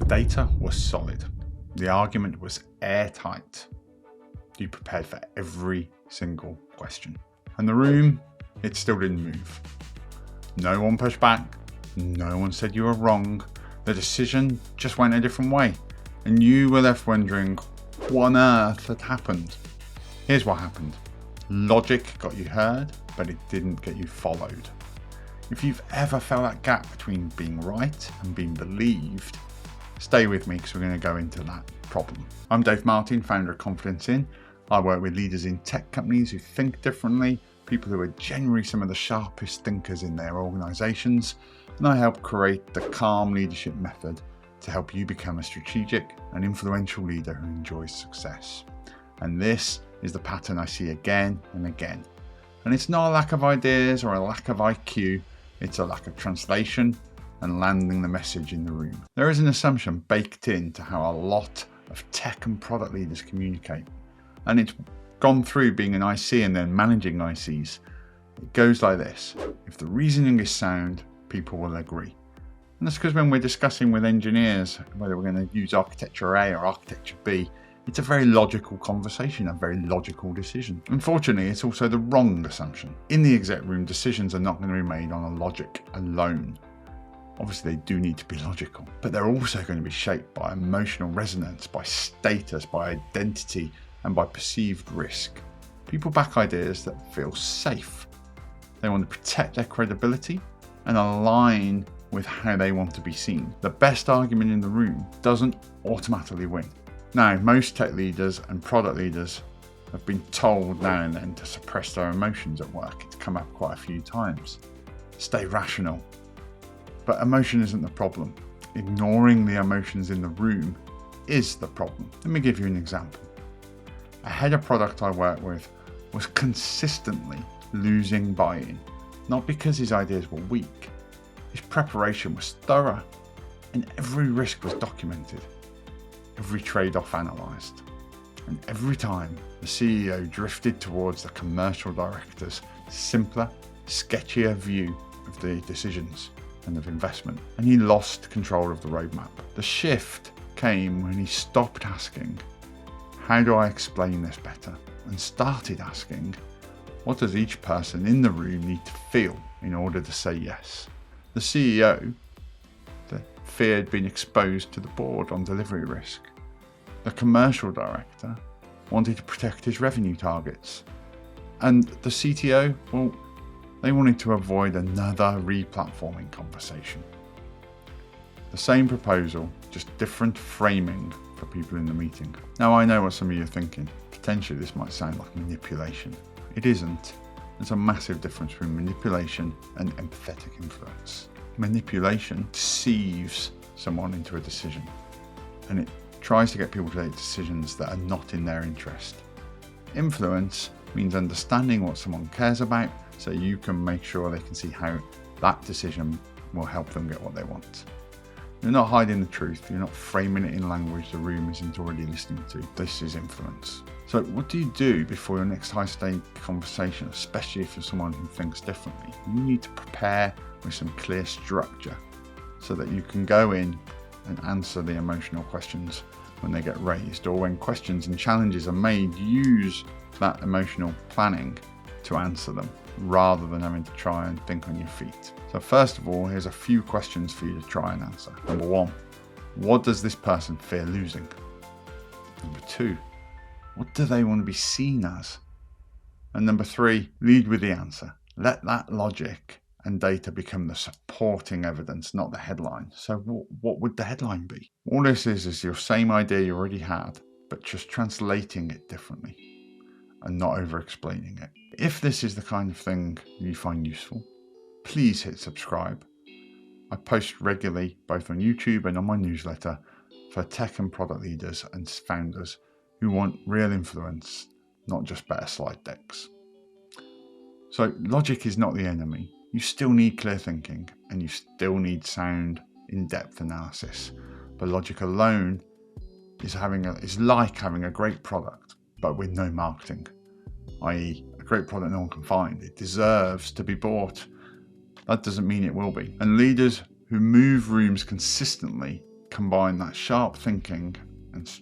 data was solid. The argument was airtight. You prepared for every single question. And the room, it still didn't move. No one pushed back. No one said you were wrong. The decision just went a different way. And you were left wondering what on earth had happened. Here's what happened. Logic got you heard, but it didn't get you followed. If you've ever felt that gap between being right and being believed, stay with me because we're going to go into that problem. I'm Dave Martin, founder of Confidence In. I work with leaders in tech companies who think differently, people who are generally some of the sharpest thinkers in their organizations, and I help create the calm leadership method to help you become a strategic and influential leader who enjoys success. And this is the pattern I see again and again. And it's not a lack of ideas or a lack of IQ, it's a lack of translation and landing the message in the room. There is an assumption baked into how a lot of tech and product leaders communicate. And it's gone through being an IC and then managing ICs. It goes like this. If the reasoning is sound, people will agree. And that's because when we're discussing with engineers whether we're going to use architecture A or architecture B, it's a very logical conversation, a very logical decision. Unfortunately, it's also the wrong assumption. In the exec room, decisions are not going to be made on a logic alone. Obviously, they do need to be logical, but they're also going to be shaped by emotional resonance, by status, by identity, and by perceived risk. People back ideas that feel safe. They want to protect their credibility and align with how they want to be seen. The best argument in the room doesn't automatically win. Now, most tech leaders and product leaders have been told now and then to suppress their emotions at work. It's come up quite a few times. Stay rational. But emotion isn't the problem. Ignoring the emotions in the room is the problem. Let me give you an example. A head of product I work with was consistently losing buy-in, not because his ideas were weak. His preparation was thorough and every risk was documented. Every trade-off analysed, and every time the CEO drifted towards the commercial director's simpler, sketchier view of the decisions and of investment, and he lost control of the roadmap. The shift came when he stopped asking, how do I explain this better? And started asking, what does each person in the room need to feel in order to say yes? The CEO feared being exposed to the board on delivery risk. The commercial director wanted to protect his revenue targets. And the CTO, well, they wanted to avoid another re-platforming conversation. The same proposal, just different framing for people in the meeting. Now I know what some of you are thinking. Potentially this might sound like manipulation. It isn't. There's a massive difference between manipulation and empathetic influence. Manipulation deceives someone into a decision, and it tries to get people to make decisions that are not in their interest. Influence means understanding what someone cares about so you can make sure they can see how that decision will help them get what they want. You're not hiding the truth, you're not framing it in language the room isn't already listening to. This is influence. So what do you do before your next high-stake conversation, especially if you're someone who thinks differently? You need to prepare with some clear structure so that you can go in and answer the emotional questions when they get raised, or when questions and challenges are made, use that emotional planning to answer them rather than having to try and think on your feet. So first of all, here's a few questions for you to try and answer. Number one, what does this person fear losing? Number two, what do they want to be seen as? And number three, lead with the answer. Let that logic and data become the supporting evidence, not the headline. So what would the headline be? All this is your same idea you already had, but just translating it differently and not over-explaining it. If this is the kind of thing you find useful, please hit subscribe. I post regularly, both on YouTube and on my newsletter, for tech and product leaders and founders who want real influence, not just better slide decks. So logic is not the enemy. You still need clear thinking and you still need sound, in-depth analysis. But logic alone is like having a great product, but with no marketing, i.e. a great product no one can find. It deserves to be bought. That doesn't mean it will be. And leaders who move rooms consistently combine that sharp thinking and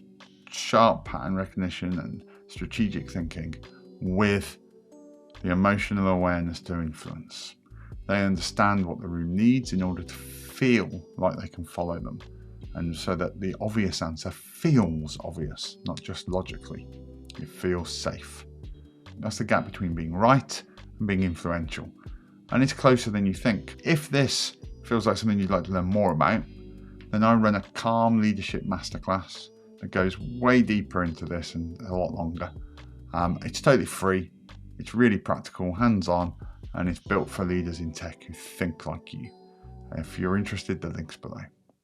sharp pattern recognition and strategic thinking with the emotional awareness to influence. They understand what the room needs in order to feel like they can follow them, and so that the obvious answer feels obvious, not just logically. It feels safe. That's the gap between being right and being influential, and it's closer than you think. If this feels like something you'd like to learn more about, then I run a Calm Leadership Masterclass that goes way deeper into this and a lot longer. It's totally free, it's really practical, hands-on, and it's built for leaders in tech who think like you. If you're interested, the link's below.